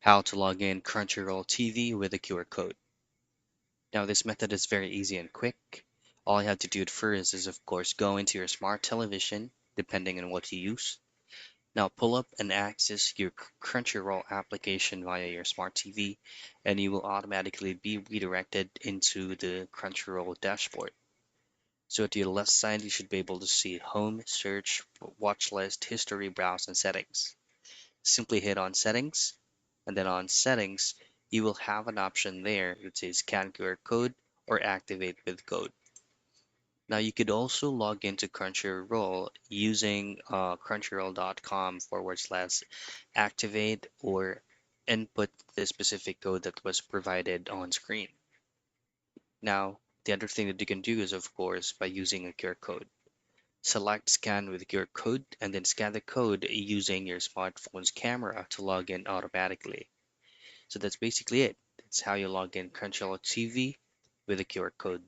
How to log in Crunchyroll TV with a QR code. Now, this method is very easy and quick. All you have to do at first is, of course, go into your smart television, depending on what you use. Now, pull up and access your Crunchyroll application via your smart TV, and you will automatically be redirected into the Crunchyroll dashboard. So, to your left side, you should be able to see Home, Search, Watch List, History, Browse, and Settings. Simply hit on Settings, and then on Settings, you will have an option there that says Scan QR code or Activate with code. Now you could also log into Crunchyroll using crunchyroll.com/activate or input the specific code that was provided on screen. Now, the other thing that you can do is, of course, by using a QR code. Select Scan with QR code and then scan the code using your smartphone's camera to log in automatically. So that's basically it. That's how you log in Crunchyroll TV with a QR code.